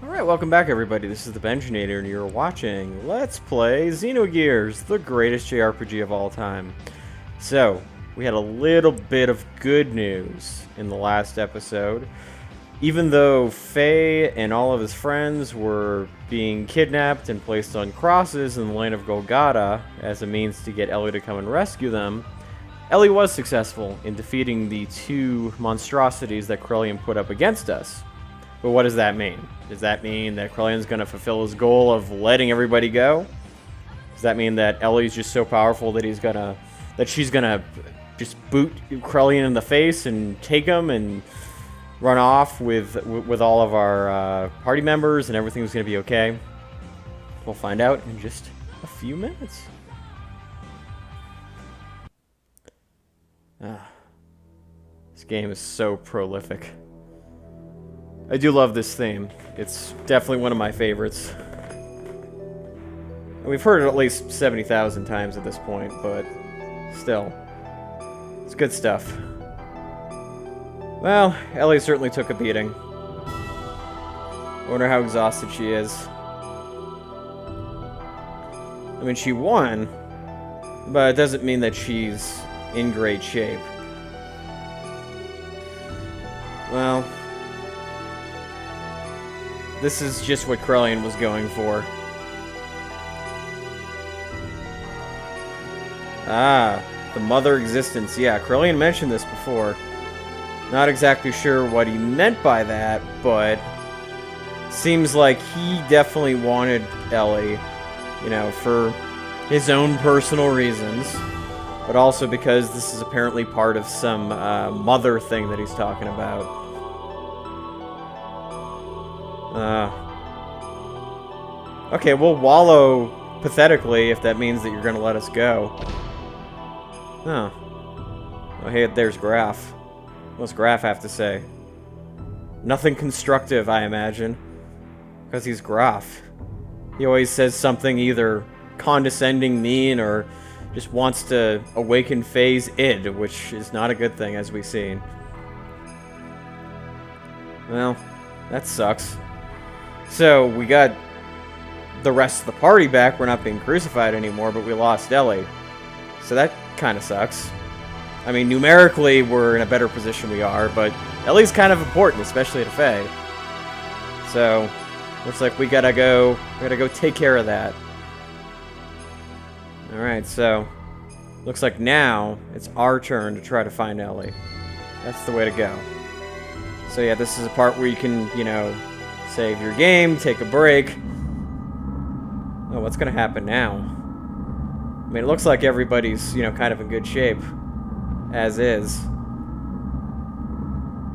Alright, welcome back everybody. This is the Benjinator and you're watching Let's Play Xenogears, the greatest JRPG of all time. So, we had a little bit of good news in the last episode. Even though Faye and all of his friends were being kidnapped and placed on crosses in the land of Golgotha as a means to get Elly to come and rescue them, Elly was successful in defeating the two monstrosities that Krelian put up against us. But what does that mean? Does that mean that Krelian's going to fulfill his goal of letting everybody go? Does that mean that Elly's just so powerful that she's gonna just boot Krelian in the face and take him and run off with all of our party members and everything's gonna be okay? We'll find out in just a few minutes. This game is so prolific. I do love this theme. It's definitely one of my favorites. And we've heard it at least 70,000 times at this point, but still, it's good stuff. Well, Elly certainly took a beating. I wonder how exhausted she is. I mean, she won, but it doesn't mean that she's in great shape. Well, this is just what Krelian was going for. Ah, the mother existence. Yeah, Krelian mentioned this before. Not exactly sure what he meant by that, but seems like he definitely wanted Elly, you know, for his own personal reasons, but also because this is apparently part of some mother thing that he's talking about. Okay, we'll wallow pathetically if that means that you're gonna let us go. Huh. Oh, hey, there's Graf. What's Graf have to say? Nothing constructive, I imagine. Because he's Graf. He always says something either condescending, mean, or just wants to awaken Faye's id, which is not a good thing, as we've seen. Well, that sucks. So, we got the rest of the party back. We're not being crucified anymore, but we lost Elly. So that kind of sucks. I mean, numerically, we're in a better position we are, but Elly's kind of important, especially to Faye. So, looks like we gotta go take care of that. Alright, so, looks like now, it's our turn to try to find Elly. That's the way to go. So yeah, this is a part where you can, you know, save your game, take a break. Oh, what's gonna happen now? I mean, it looks like everybody's, you know, kind of in good shape. As is.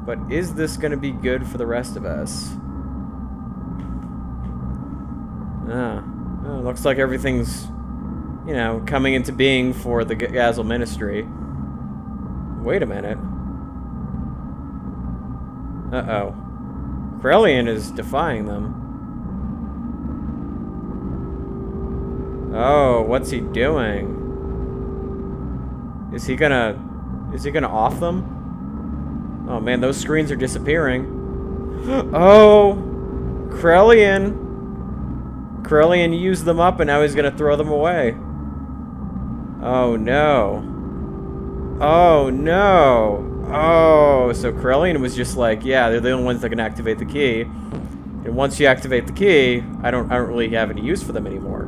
But is this gonna be good for the rest of us? Oh, looks like everything's, you know, coming into being for the Gazel Ministry. Wait a minute. Uh-oh. Krelian is defying them. Oh, what's he doing? Is he gonna off them? Oh man, those screens are disappearing. Oh! Krelian! Krelian used them up and now he's gonna throw them away. Oh no. Oh no! Oh, so Krelian was just like, yeah, they're the only ones that can activate the key. And once you activate the key, I don't really have any use for them anymore.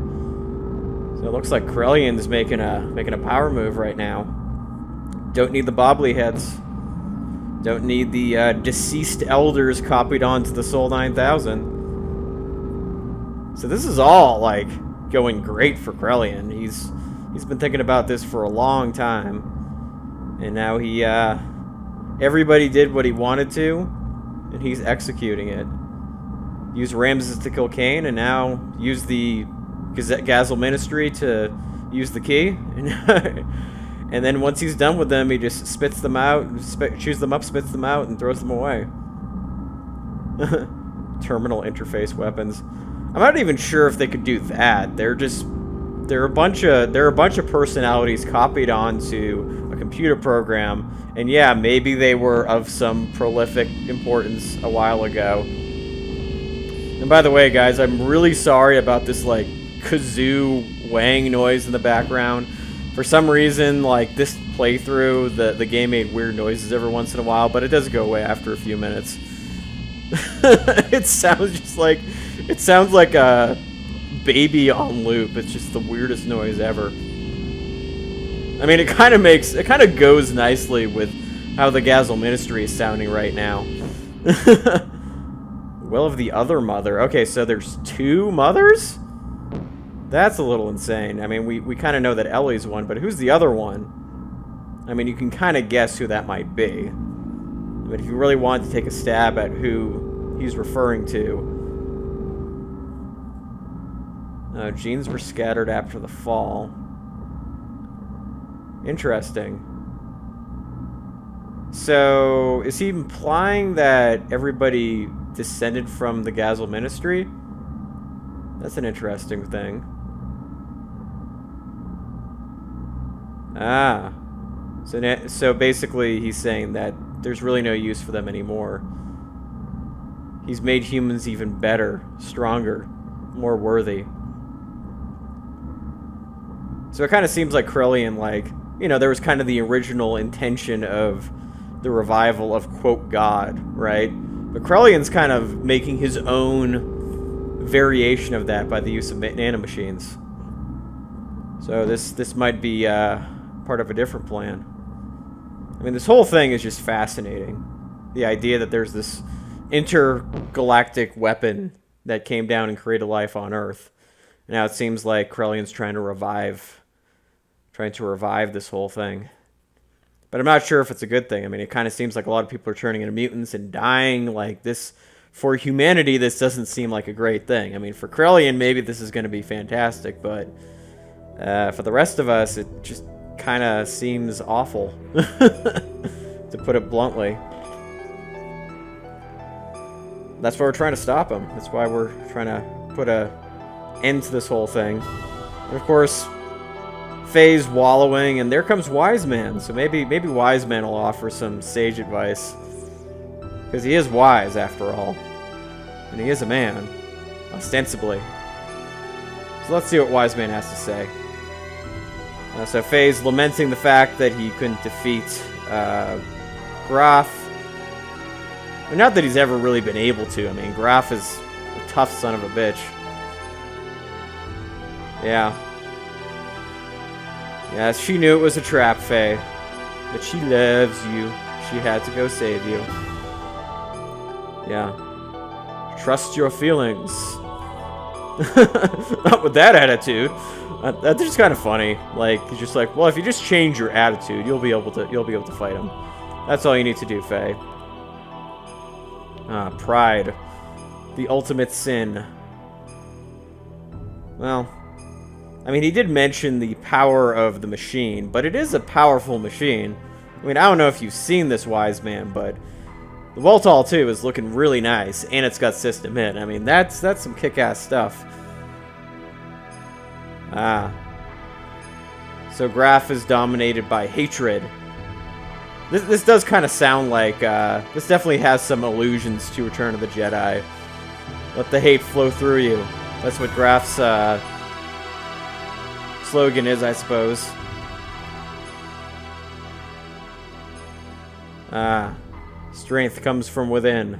So it looks like Krelian's making a power move right now. Don't need the bobbly heads. Don't need the deceased elders copied onto the Soul 9000. So this is all like going great for Krelian. He's been thinking about this for a long time, and now he everybody did what he wanted to, and he's executing it. Use Ramses to kill Cain, and now use the Gazel Ministry to use the key. And then once he's done with them, he just spits them out, chews them up, spits them out, and throws them away. Terminal interface weapons. I'm not even sure if they could do that. They're a bunch of personalities copied onto a computer program, and yeah, maybe they were of some prolific importance a while ago. And by the way, guys, I'm really sorry about this, like, kazoo wang noise in the background. For some reason, like, this playthrough, the game made weird noises every once in a while, but it does go away after a few minutes. It sounds like a baby on loop. It's just the weirdest noise ever. I mean, it kind of goes nicely with how the Gazel Ministry is sounding right now. Will of the other mother. Okay, so there's 2 mothers? That's a little insane. I mean, we kind of know that Elly's one, but who's the other one? I mean, you can kind of guess who that might be. But if you really wanted to take a stab at who he's referring to... genes were scattered after the fall. Interesting. So, is he implying that everybody descended from the Gazel Ministry? That's an interesting thing. Ah. So basically he's saying that there's really no use for them anymore. He's made humans even better, stronger, more worthy. So it kind of seems like Krelian, like, you know, there was kind of the original intention of the revival of, quote, God, right? But Krelian's kind of making his own variation of that by the use of nanomachines. So this might be part of a different plan. I mean, this whole thing is just fascinating. The idea that there's this intergalactic weapon that came down and created life on Earth. Now it seems like Krelian's trying to revive this whole thing. But I'm not sure if it's a good thing. I mean, it kind of seems like a lot of people are turning into mutants and dying. Like, this, for humanity, this doesn't seem like a great thing. I mean, for Krelian, maybe this is going to be fantastic, but for the rest of us, it just kind of seems awful, to put it bluntly. That's why we're trying to stop him. That's why we're trying to put an end to this whole thing. And of course, Faye's wallowing, and there comes Wise Man. So maybe Wise Man will offer some sage advice, because he is wise after all, and he is a man, ostensibly. So let's see what Wise Man has to say. So Faye's lamenting the fact that he couldn't defeat Graf. Well, not that he's ever really been able to. I mean, Graf is a tough son of a bitch. Yeah. Yes, she knew it was a trap, Faye. But she loves you. She had to go save you. Yeah. Trust your feelings. Not with that attitude. That's just kind of funny. Like, he's just like, well, if you just change your attitude, you'll be able to fight him. That's all you need to do, Faye. Pride. The ultimate sin. Well, I mean, he did mention the power of the machine, but it is a powerful machine. I mean, I don't know if you've seen this, Wise Man, but the Voltol 2 is looking really nice, and it's got System Hit. I mean, that's some kick-ass stuff. So Graf is dominated by hatred. This does kind of sound like, this definitely has some allusions to Return of the Jedi. Let the hate flow through you. That's what Graf's, slogan is, I suppose. Strength comes from within.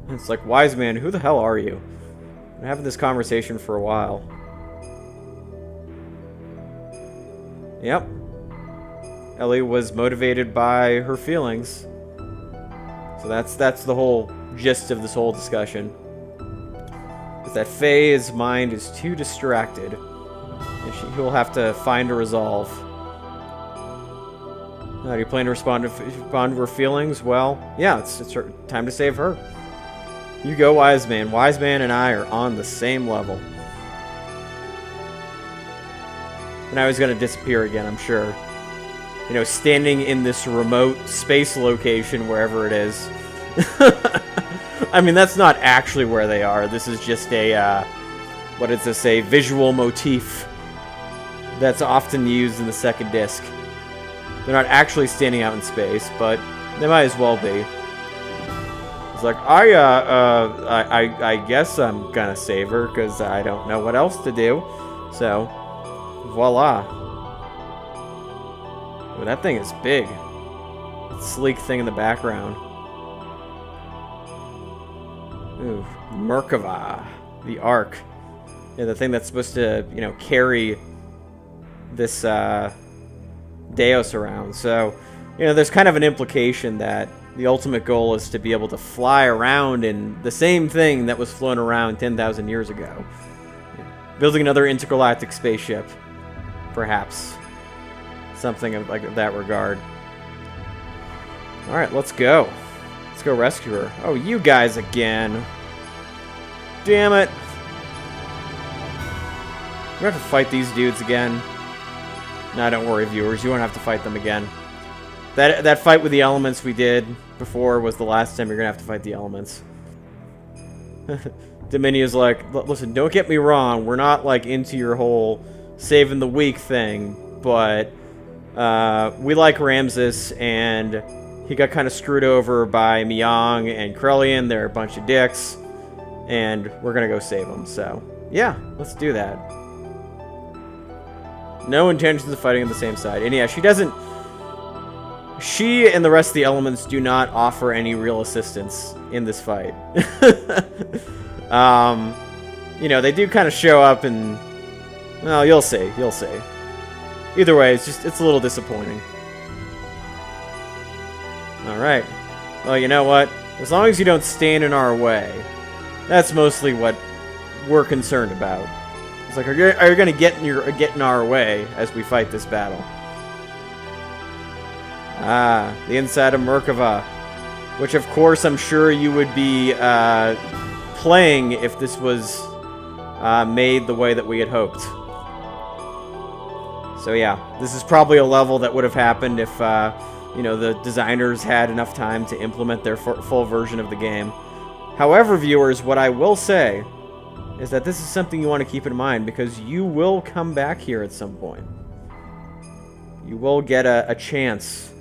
It's like, Wise Man, who the hell are you? I've been having this conversation for a while. Yep. Elly was motivated by her feelings. So that's the whole gist of this whole discussion. Is that Faye's mind is too distracted, and he'll have to find a resolve. Do you plan to respond to her feelings? Well, yeah, it's time to save her. You go, Wise Man. Wise Man and I are on the same level. And now he's going to disappear again, I'm sure. You know, standing in this remote space location, wherever it is. I mean, that's not actually where they are. This is just a, what is this, a visual motif that's often used in the second disc. They're not actually standing out in space, but they might as well be. He's like, I guess I'm gonna save her because I don't know what else to do. So, voila. Oh, that thing is big. That sleek thing in the background. Ooh, Merkabah, the Ark. Yeah, the thing that's supposed to, you know, carry this Deus around. So, you know, there's kind of an implication that the ultimate goal is to be able to fly around in the same thing that was flown around 10,000 years ago. Building another intergalactic spaceship, perhaps. Something of like that regard. Alright, let's go. Let's go rescue her. Oh, you guys again. Damn it. We're gonna have to fight these dudes again. Nah, don't worry, viewers. You won't have to fight them again. That fight with the elements we did before was the last time you're gonna have to fight the elements. Dominion's like, listen, don't get me wrong. We're not like into your whole saving the weak thing, but we like Ramses, and he got kind of screwed over by Myong and Krelian. They're a bunch of dicks, and we're gonna go save them. So yeah, let's do that. No intentions of fighting on the same side. And yeah, she doesn't... She and the rest of the elements do not offer any real assistance in this fight. You know, they do kind of show up and... Well, you'll see. You'll see. Either way, it's a little disappointing. Alright. Well, you know what? As long as you don't stand in our way, that's mostly what we're concerned about. It's like, are you going to get in our way as we fight this battle? Ah, the inside of Merkabah, which of course I'm sure you would be playing if this was made the way that we had hoped. So yeah, this is probably a level that would have happened if you know, the designers had enough time to implement their full version of the game. However, viewers, what I will say is that this is something you want to keep in mind, because you will come back here at some point. You will get a chance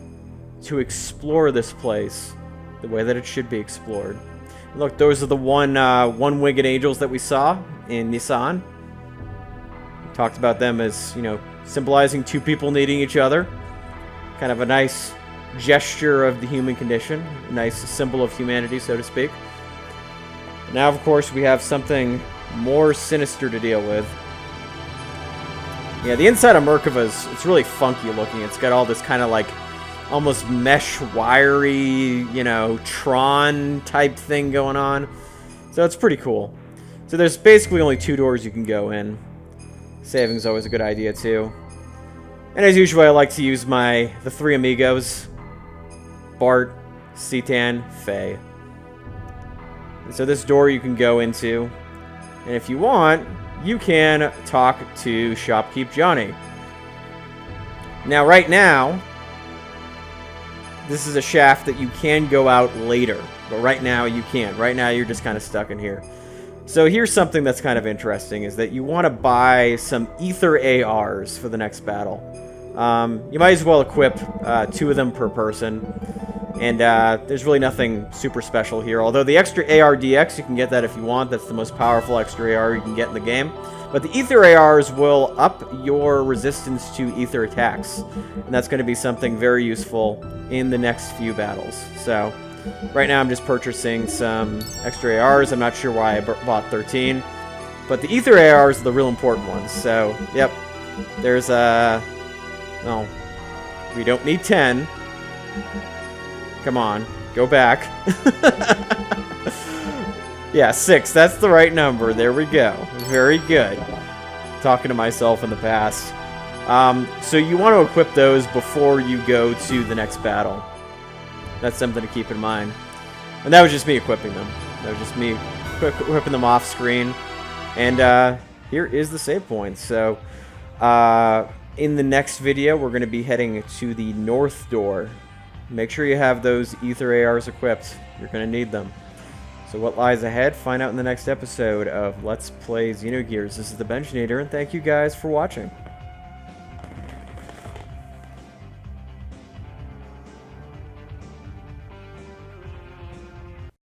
to explore this place the way that it should be explored. Look, those are the one-winged angels that we saw in Nissan. We talked about them as, you know, symbolizing two people needing each other. Kind of a nice gesture of the human condition. A nice symbol of humanity, so to speak. Now, of course, we have something more sinister to deal with. Yeah, the inside of Merkabah it's really funky looking. It's got all this kind of like almost mesh wiry, you know, Tron type thing going on. So it's pretty cool. So there's basically only 2 doors you can go in. Saving is always a good idea too. And as usual, I like to use the 3 amigos: Bart, Citan, Faye. And so this door you can go into, and if you want, you can talk to Shopkeep Johnny. Now, right now, this is a shaft that you can go out later, but right now you can't. Right now you're just kind of stuck in here. So here's something that's kind of interesting, is that you want to buy some Ether ARs for the next battle. You might as well equip 2 of them per person. And there's really nothing super special here. Although the extra ARDX, you can get that if you want. That's the most powerful extra AR you can get in the game. But the Ether ARs will up your resistance to Ether attacks. And that's going to be something very useful in the next few battles. So, right now I'm just purchasing some extra ARs. I'm not sure why I bought 13. But the Ether ARs are the real important ones. So, yep. There's well, we don't need 10. Come on, go back. Yeah, 6. That's the right number. There we go. Very good. Talking to myself in the past. So you want to equip those before you go to the next battle. That's something to keep in mind. And that was just me equipping them. That was just me equipping them off screen. And here is the save point. So in the next video, we're going to be heading to the north door. Make sure you have those Ether ARs equipped. You're going to need them. So what lies ahead? Find out in the next episode of Let's Play Xenogears. This is the Benchinator, and thank you guys for watching.